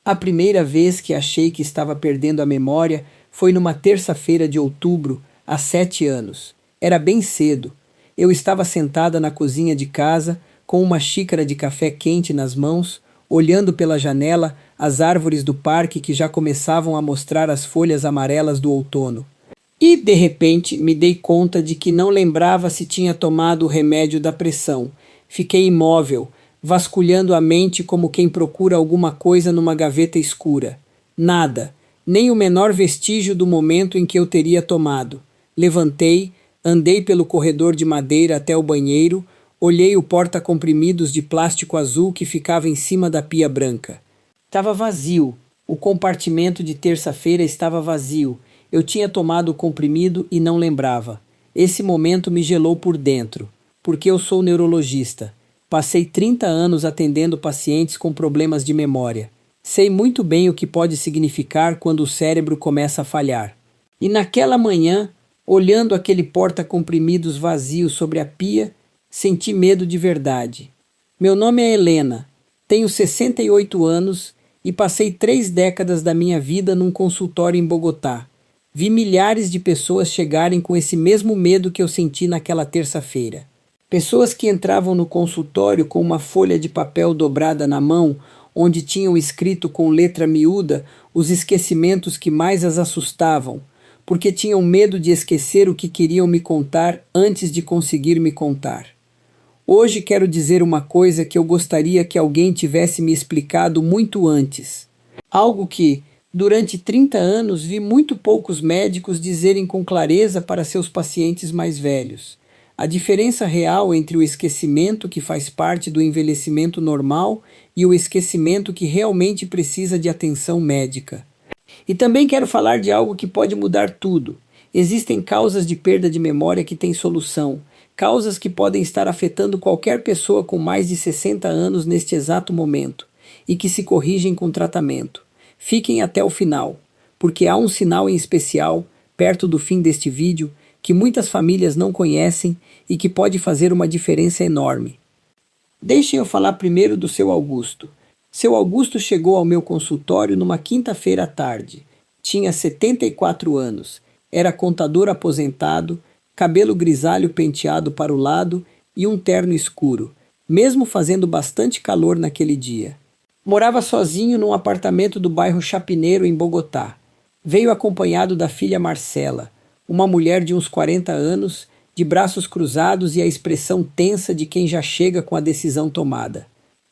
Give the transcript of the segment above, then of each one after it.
A primeira vez que achei que estava perdendo a memória foi numa terça-feira de outubro, há 7 anos. Era bem cedo. Eu estava sentada na cozinha de casa, com uma xícara de café quente nas mãos, olhando pela janela as árvores do parque que já começavam a mostrar as folhas amarelas do outono. E, de repente, me dei conta de que não lembrava se tinha tomado o remédio da pressão. Fiquei imóvel, vasculhando a mente como quem procura alguma coisa numa gaveta escura. Nada, nem o menor vestígio do momento em que eu teria tomado. Levantei, andei pelo corredor de madeira até o banheiro, olhei o porta-comprimidos de plástico azul que ficava em cima da pia branca. Estava vazio. O compartimento de terça-feira estava vazio. Eu tinha tomado o comprimido e não lembrava. Esse momento me gelou por dentro, porque eu sou neurologista. Passei 30 anos atendendo pacientes com problemas de memória. Sei muito bem o que pode significar quando o cérebro começa a falhar. E naquela manhã, olhando aquele porta-comprimidos vazio sobre a pia, senti medo de verdade. Meu nome é Helena, tenho 68 anos e passei 3 décadas da minha vida num consultório em Bogotá. Vi milhares de pessoas chegarem com esse mesmo medo que eu senti naquela terça-feira. Pessoas que entravam no consultório com uma folha de papel dobrada na mão, onde tinham escrito com letra miúda os esquecimentos que mais as assustavam, porque tinham medo de esquecer o que queriam me contar antes de conseguir me contar. Hoje quero dizer uma coisa que eu gostaria que alguém tivesse me explicado muito antes. Algo que, durante 30 anos, vi muito poucos médicos dizerem com clareza para seus pacientes mais velhos. A diferença real entre o esquecimento que faz parte do envelhecimento normal e o esquecimento que realmente precisa de atenção médica. E também quero falar de algo que pode mudar tudo. Existem causas de perda de memória que têm solução, causas que podem estar afetando qualquer pessoa com mais de 60 anos neste exato momento, e que se corrigem com tratamento. Fiquem até o final, porque há um sinal em especial, perto do fim deste vídeo, que muitas famílias não conhecem e que pode fazer uma diferença enorme. Deixem eu falar primeiro do seu Augusto. Seu Augusto chegou ao meu consultório numa quinta-feira à tarde. Tinha 74 anos, era contador aposentado, cabelo grisalho penteado para o lado e um terno escuro, mesmo fazendo bastante calor naquele dia. Morava sozinho num apartamento do bairro Chapineiro, em Bogotá. Veio acompanhado da filha Marcela, uma mulher de uns 40 anos, de braços cruzados e a expressão tensa de quem já chega com a decisão tomada.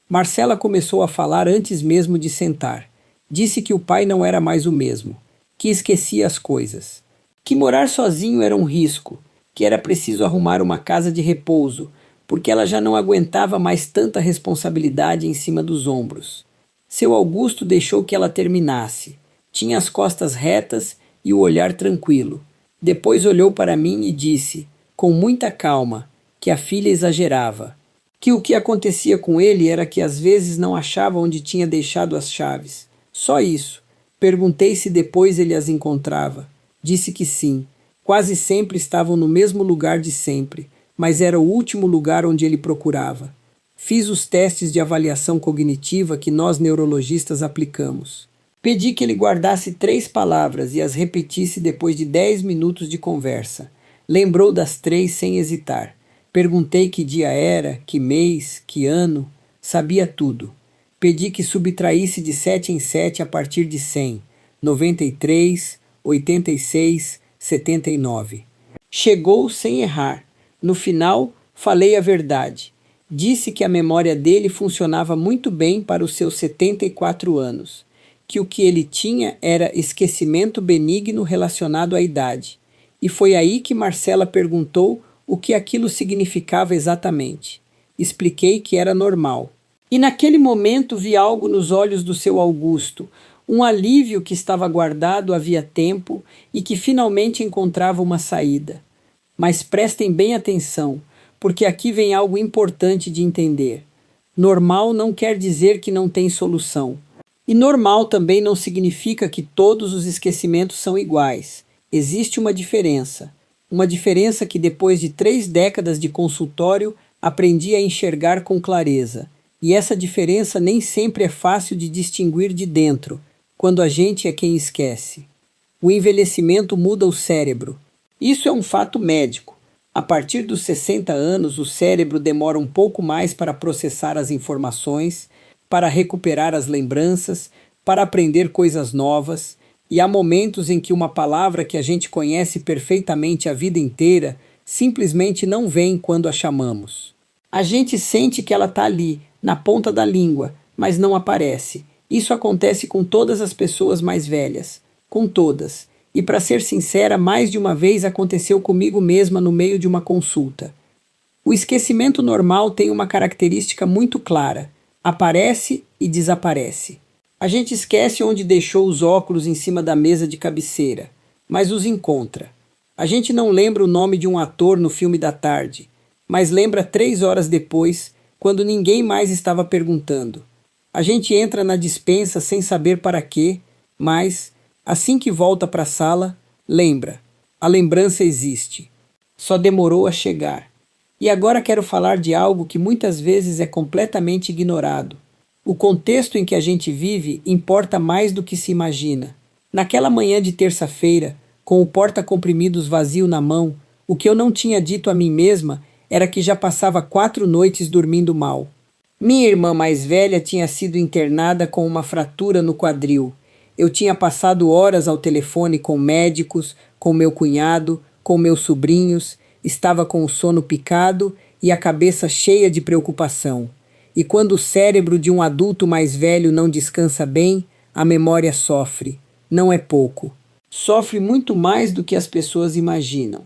Marcela começou a falar antes mesmo de sentar. Disse que o pai não era mais o mesmo, que esquecia as coisas, que morar sozinho era um risco, que era preciso arrumar uma casa de repouso, porque ela já não aguentava mais tanta responsabilidade em cima dos ombros. Seu Augusto deixou que ela terminasse. Tinha as costas retas e o olhar tranquilo. Depois olhou para mim e disse, com muita calma, que a filha exagerava, que o que acontecia com ele era que às vezes não achava onde tinha deixado as chaves. Só isso. Perguntei se depois ele as encontrava. Disse que sim. Quase sempre estavam no mesmo lugar de sempre, mas era o último lugar onde ele procurava. Fiz os testes de avaliação cognitiva que nós neurologistas aplicamos. Pedi que ele guardasse 3 palavras e as repetisse depois de 10 minutos de conversa. Lembrou das 3 sem hesitar. Perguntei que dia era, que mês, que ano. Sabia tudo. Pedi que subtraísse de 7 em 7 a partir de 100, 93, 86, 79. Chegou sem errar. No final, falei a verdade. Disse que a memória dele funcionava muito bem para os seus 74 anos, que o que ele tinha era esquecimento benigno relacionado à idade. E foi aí que Marcela perguntou o que aquilo significava exatamente. Expliquei que era normal. E naquele momento vi algo nos olhos do seu Augusto, um alívio que estava guardado havia tempo e que finalmente encontrava uma saída. Mas prestem bem atenção, porque aqui vem algo importante de entender. Normal não quer dizer que não tem solução. E normal também não significa que todos os esquecimentos são iguais. Existe uma diferença. Uma diferença que depois de 3 décadas de consultório aprendi a enxergar com clareza. E essa diferença nem sempre é fácil de distinguir de dentro, quando a gente é quem esquece. O envelhecimento muda o cérebro. Isso é um fato médico. A partir dos 60 anos, o cérebro demora um pouco mais para processar as informações, para recuperar as lembranças, para aprender coisas novas, e há momentos em que uma palavra que a gente conhece perfeitamente a vida inteira simplesmente não vem quando a chamamos. A gente sente que ela está ali, na ponta da língua, mas não aparece. Isso acontece com todas as pessoas mais velhas. Com todas. E para ser sincera, mais de uma vez aconteceu comigo mesma no meio de uma consulta. O esquecimento normal tem uma característica muito clara: aparece e desaparece. A gente esquece onde deixou os óculos em cima da mesa de cabeceira, mas os encontra. A gente não lembra o nome de um ator no filme da tarde, mas lembra 3 horas depois, quando ninguém mais estava perguntando. A gente entra na despensa sem saber para quê, mas, assim que volta para a sala, lembra. A lembrança existe. Só demorou a chegar. E agora quero falar de algo que muitas vezes é completamente ignorado. O contexto em que a gente vive importa mais do que se imagina. Naquela manhã de terça-feira, com o porta-comprimidos vazio na mão, o que eu não tinha dito a mim mesma era que já passava 4 noites dormindo mal. Minha irmã mais velha tinha sido internada com uma fratura no quadril. Eu tinha passado horas ao telefone com médicos, com meu cunhado, com meus sobrinhos, estava com o sono picado e a cabeça cheia de preocupação. E quando o cérebro de um adulto mais velho não descansa bem, a memória sofre. Não é pouco. Sofre muito mais do que as pessoas imaginam.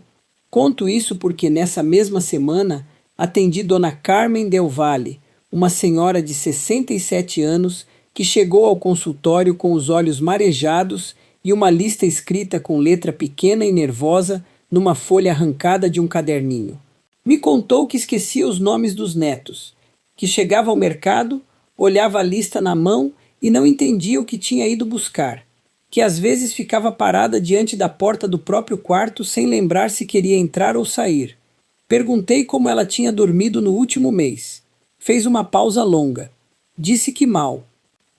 Conto isso porque nessa mesma semana atendi Dona Carmen Del Valle, uma senhora de 67 anos que chegou ao consultório com os olhos marejados e uma lista escrita com letra pequena e nervosa numa folha arrancada de um caderninho. Me contou que esquecia os nomes dos netos, que chegava ao mercado, olhava a lista na mão e não entendia o que tinha ido buscar, que às vezes ficava parada diante da porta do próprio quarto sem lembrar se queria entrar ou sair. Perguntei como ela tinha dormido no último mês. Fez uma pausa longa. Disse que mal,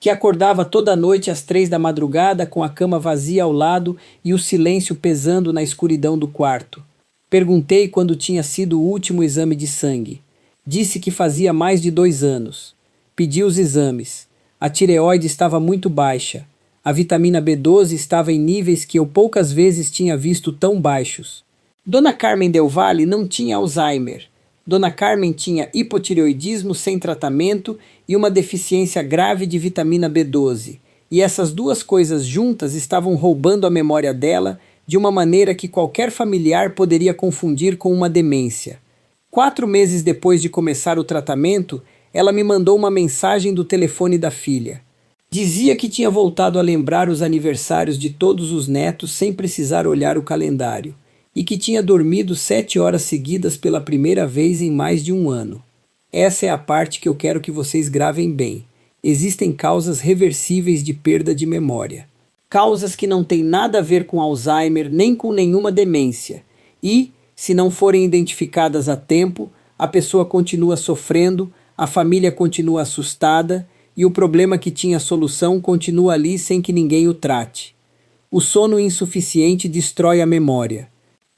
que acordava toda noite às 3 da madrugada com a cama vazia ao lado e o silêncio pesando na escuridão do quarto. Perguntei quando tinha sido o último exame de sangue. Disse que fazia mais de 2 anos. Pedi os exames. A tireoide estava muito baixa. A vitamina B12 estava em níveis que eu poucas vezes tinha visto tão baixos. Dona Carmen Del Valle não tinha Alzheimer. Dona Carmen tinha hipotireoidismo sem tratamento e uma deficiência grave de vitamina B12. E essas duas coisas juntas estavam roubando a memória dela de uma maneira que qualquer familiar poderia confundir com uma demência. 4 meses depois de começar o tratamento, ela me mandou uma mensagem do telefone da filha. Dizia que tinha voltado a lembrar os aniversários de todos os netos sem precisar olhar o calendário, e que tinha dormido 7 horas seguidas pela primeira vez em mais de 1 ano. Essa é a parte que eu quero que vocês gravem bem. Existem causas reversíveis de perda de memória. Causas que não têm nada a ver com Alzheimer nem com nenhuma demência. E, se não forem identificadas a tempo, a pessoa continua sofrendo, a família continua assustada e o problema que tinha solução continua ali sem que ninguém o trate. O sono insuficiente destrói a memória.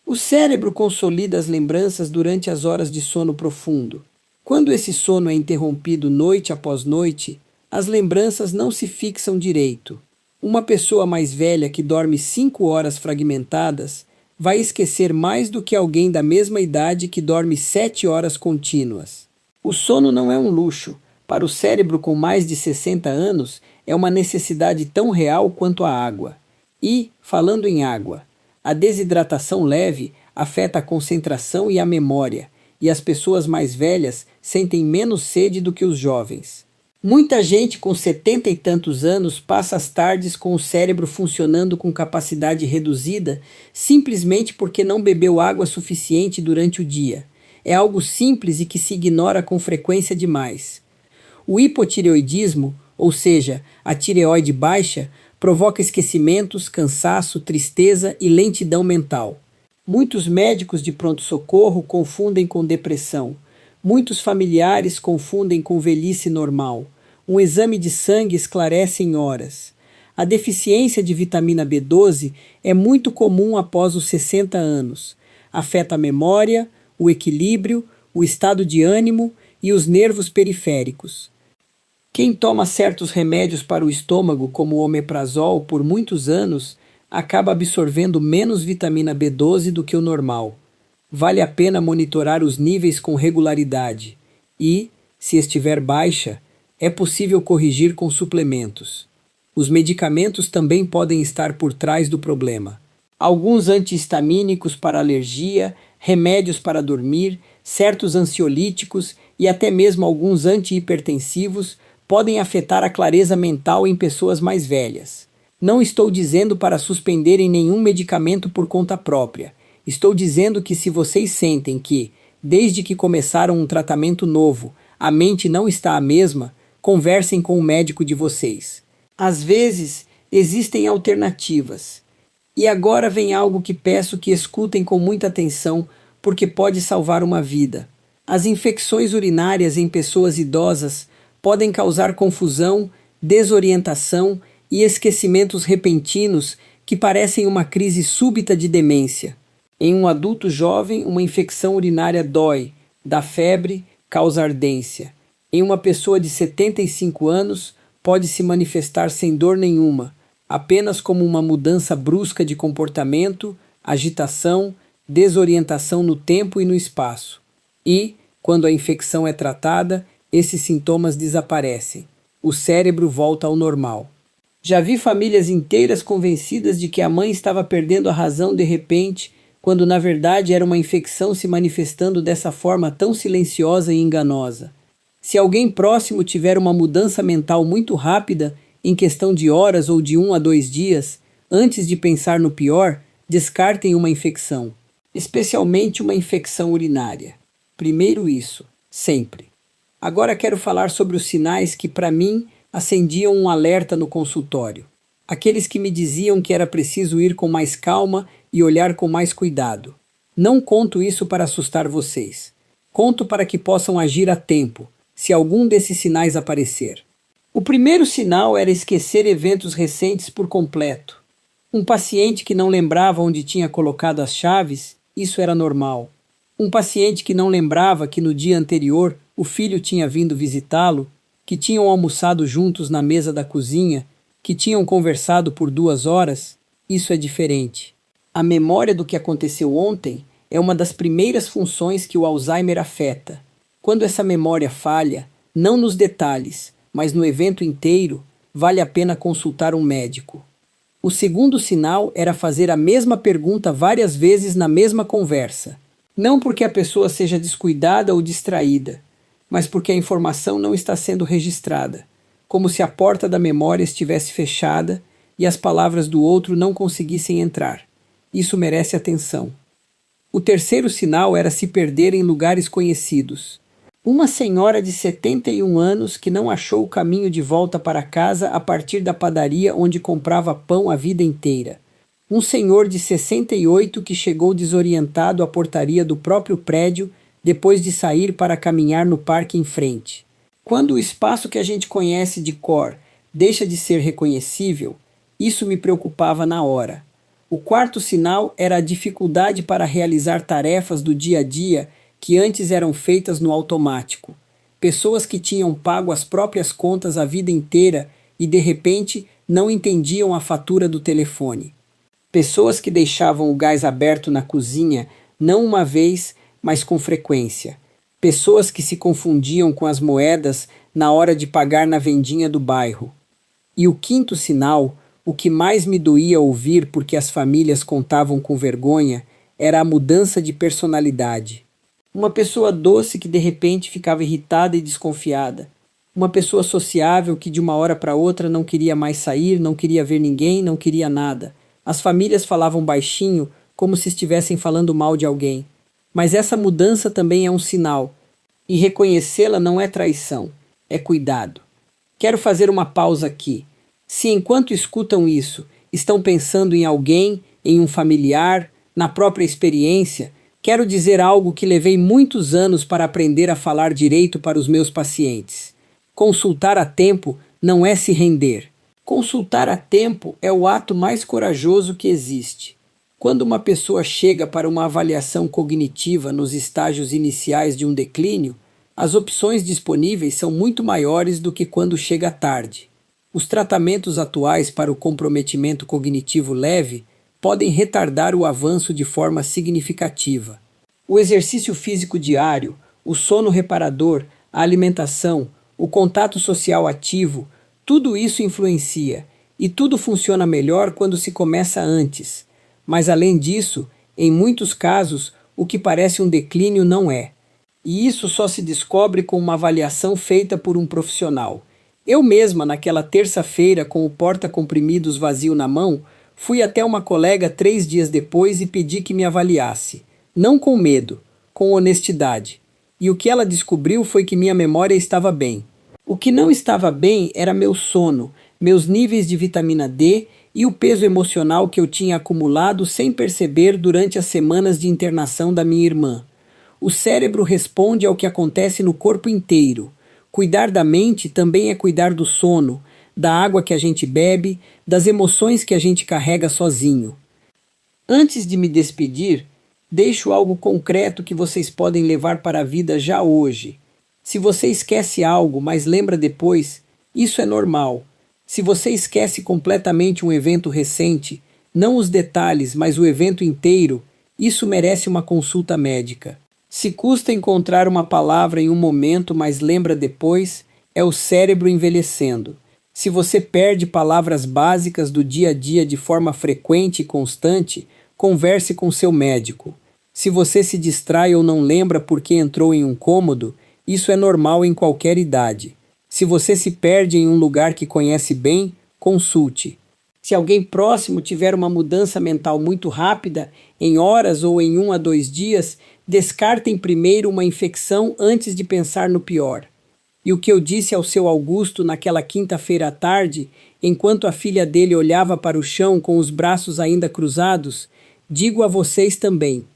O cérebro consolida as lembranças durante as horas de sono profundo. Quando esse sono é interrompido noite após noite, as lembranças não se fixam direito. Uma pessoa mais velha que dorme 5 horas fragmentadas vai esquecer mais do que alguém da mesma idade que dorme 7 horas contínuas. O sono não é um luxo. Para o cérebro com mais de 60 anos, é uma necessidade tão real quanto a água. E, falando em água, a desidratação leve afeta a concentração e a memória, e as pessoas mais velhas sentem menos sede do que os jovens. Muita gente com 70 e tantos anos passa as tardes com o cérebro funcionando com capacidade reduzida simplesmente porque não bebeu água suficiente durante o dia. É algo simples e que se ignora com frequência demais. O hipotireoidismo, ou seja, a tireoide baixa, provoca esquecimentos, cansaço, tristeza e lentidão mental. Muitos médicos de pronto-socorro confundem com depressão, Muitos familiares confundem com velhice normal. Um exame de sangue esclarece em horas. A deficiência de vitamina B12 é muito comum após os 60 anos. Afeta a memória, o equilíbrio, o estado de ânimo e os nervos periféricos. Quem toma certos remédios para o estômago, como o omeprazol, por muitos anos, acaba absorvendo menos vitamina B12 do que o normal. Vale a pena monitorar os níveis com regularidade e, se estiver baixa, é possível corrigir com suplementos. Os medicamentos também podem estar por trás do problema. Alguns antihistamínicos para alergia, remédios para dormir, certos ansiolíticos e até mesmo alguns antihipertensivos podem afetar a clareza mental em pessoas mais velhas. Não estou dizendo para suspenderem nenhum medicamento por conta própria. Estou dizendo que se vocês sentem que, desde que começaram um tratamento novo, a mente não está a mesma, conversem com o médico de vocês. Às vezes, existem alternativas. E agora vem algo que peço que escutem com muita atenção, porque pode salvar uma vida. As infecções urinárias em pessoas idosas podem causar confusão, desorientação e esquecimentos repentinos que parecem uma crise súbita de demência. Em um adulto jovem, uma infecção urinária dói, dá febre, causa ardência. Em uma pessoa de 75 anos, pode se manifestar sem dor nenhuma, apenas como uma mudança brusca de comportamento, agitação, desorientação no tempo e no espaço. E, quando a infecção é tratada, esses sintomas desaparecem. O cérebro volta ao normal. Já vi famílias inteiras convencidas de que a mãe estava perdendo a razão de repente, quando na verdade era uma infecção se manifestando dessa forma tão silenciosa e enganosa. Se alguém próximo tiver uma mudança mental muito rápida, em questão de horas ou de 1 a 2 dias, antes de pensar no pior, descartem uma infecção, especialmente uma infecção urinária. Primeiro isso, sempre. Agora quero falar sobre os sinais que, para mim, acendiam um alerta no consultório. Aqueles que me diziam que era preciso ir com mais calma e olhar com mais cuidado. Não conto isso para assustar vocês. Conto para que possam agir a tempo, se algum desses sinais aparecer. O primeiro sinal era esquecer eventos recentes por completo. Um paciente que não lembrava onde tinha colocado as chaves, isso era normal. Um paciente que não lembrava que no dia anterior o filho tinha vindo visitá-lo, que tinham almoçado juntos na mesa da cozinha, que tinham conversado por 2 horas, isso é diferente. A memória do que aconteceu ontem é uma das primeiras funções que o Alzheimer afeta. Quando essa memória falha, não nos detalhes, mas no evento inteiro, vale a pena consultar um médico. O segundo sinal era fazer a mesma pergunta várias vezes na mesma conversa. Não porque a pessoa seja descuidada ou distraída, mas porque a informação não está sendo registrada, como se a porta da memória estivesse fechada e as palavras do outro não conseguissem entrar. Isso merece atenção. O terceiro sinal era se perder em lugares conhecidos. Uma senhora de 71 anos que não achou o caminho de volta para casa a partir da padaria onde comprava pão a vida inteira. Um senhor de 68 que chegou desorientado à portaria do próprio prédio depois de sair para caminhar no parque em frente. Quando o espaço que a gente conhece de cor deixa de ser reconhecível, isso me preocupava na hora. O quarto sinal era a dificuldade para realizar tarefas do dia a dia que antes eram feitas no automático. Pessoas que tinham pago as próprias contas a vida inteira e de repente não entendiam a fatura do telefone. Pessoas que deixavam o gás aberto na cozinha não uma vez, mas com frequência. Pessoas que se confundiam com as moedas na hora de pagar na vendinha do bairro. E o quinto sinal, o que mais me doía ouvir porque as famílias contavam com vergonha, era a mudança de personalidade. Uma pessoa doce que de repente ficava irritada e desconfiada. Uma pessoa sociável que de uma hora para outra não queria mais sair, não queria ver ninguém, não queria nada. As famílias falavam baixinho, como se estivessem falando mal de alguém. Mas essa mudança também é um sinal. E reconhecê-la não é traição, é cuidado. Quero fazer uma pausa aqui. Se enquanto escutam isso, estão pensando em alguém, em um familiar, na própria experiência, Quero dizer algo que levei muitos anos para aprender a falar direito para os meus pacientes. Consultar a tempo não é se render. Consultar a tempo é o ato mais corajoso que existe. Quando uma pessoa chega para uma avaliação cognitiva nos estágios iniciais de um declínio, as opções disponíveis são muito maiores do que quando chega tarde. Os tratamentos atuais para o comprometimento cognitivo leve podem retardar o avanço de forma significativa. O exercício físico diário, o sono reparador, a alimentação, o contato social ativo, tudo isso influencia, e tudo funciona melhor quando se começa antes. Mas além disso, em muitos casos, o que parece um declínio não é. E isso só se descobre com uma avaliação feita por um profissional. Eu mesma, naquela terça-feira, com o porta-comprimidos vazio na mão, fui até uma colega 3 dias depois e pedi que me avaliasse. Não com medo, com honestidade. E o que ela descobriu foi que minha memória estava bem. O que não estava bem era meu sono, meus níveis de vitamina D e o peso emocional que eu tinha acumulado sem perceber durante as semanas de internação da minha irmã. O cérebro responde ao que acontece no corpo inteiro. Cuidar da mente também é cuidar do sono, da água que a gente bebe, das emoções que a gente carrega sozinho. Antes de me despedir, deixo algo concreto que vocês podem levar para a vida já hoje. Se você esquece algo, mas lembra depois, isso é normal. Se você esquece completamente um evento recente, não os detalhes, mas o evento inteiro, isso merece uma consulta médica. Se custa encontrar uma palavra em um momento, mas lembra depois, é o cérebro envelhecendo. Se você perde palavras básicas do dia a dia de forma frequente e constante, converse com seu médico. Se você se distrai ou não lembra porque entrou em um cômodo, isso é normal em qualquer idade. Se você se perde em um lugar que conhece bem, consulte. Se alguém próximo tiver uma mudança mental muito rápida, em horas ou em 1 a 2 dias, descartem primeiro uma infecção antes de pensar no pior. E o que eu disse ao seu Augusto naquela quinta-feira à tarde, enquanto a filha dele olhava para o chão com os braços ainda cruzados, digo a vocês também.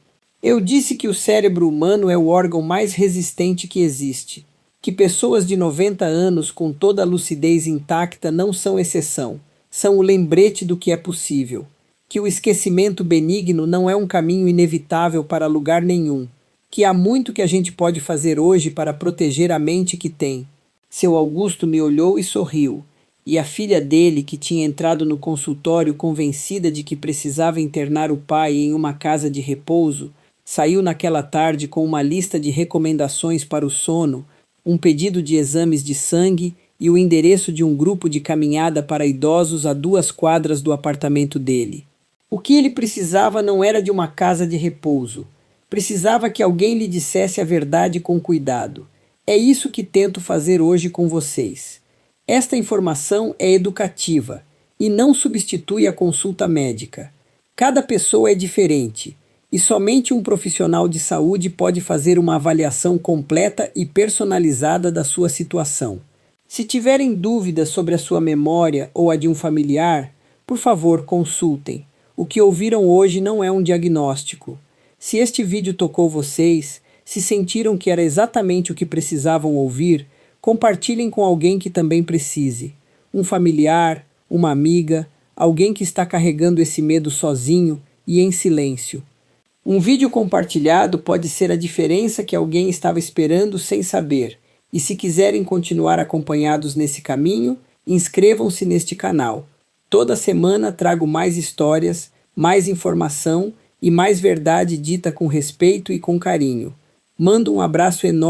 Eu disse que o cérebro humano é o órgão mais resistente que existe, que pessoas de 90 anos com toda a lucidez intacta não são exceção, são o lembrete do que é possível, que o esquecimento benigno não é um caminho inevitável para lugar nenhum, que há muito que a gente pode fazer hoje para proteger a mente que tem. Seu Augusto me olhou e sorriu, e a filha dele, que tinha entrado no consultório convencida de que precisava internar o pai em uma casa de repouso, saiu naquela tarde com uma lista de recomendações para o sono, um pedido de exames de sangue e o endereço de um grupo de caminhada para idosos a 2 quadras do apartamento dele. O que ele precisava não era de uma casa de repouso. Precisava que alguém lhe dissesse a verdade com cuidado. É isso que tento fazer hoje com vocês. Esta informação é educativa e não substitui a consulta médica. Cada pessoa é diferente. E somente um profissional de saúde pode fazer uma avaliação completa e personalizada da sua situação. Se tiverem dúvidas sobre a sua memória ou a de um familiar, por favor, consultem. O que ouviram hoje não é um diagnóstico. Se este vídeo tocou vocês, se sentiram que era exatamente o que precisavam ouvir, compartilhem com alguém que também precise. Um familiar, uma amiga, alguém que está carregando esse medo sozinho e em silêncio. Um vídeo compartilhado pode ser a diferença que alguém estava esperando sem saber. E se quiserem continuar acompanhados nesse caminho, inscrevam-se neste canal. Toda semana trago mais histórias, mais informação e mais verdade dita com respeito e com carinho. Mando um abraço enorme.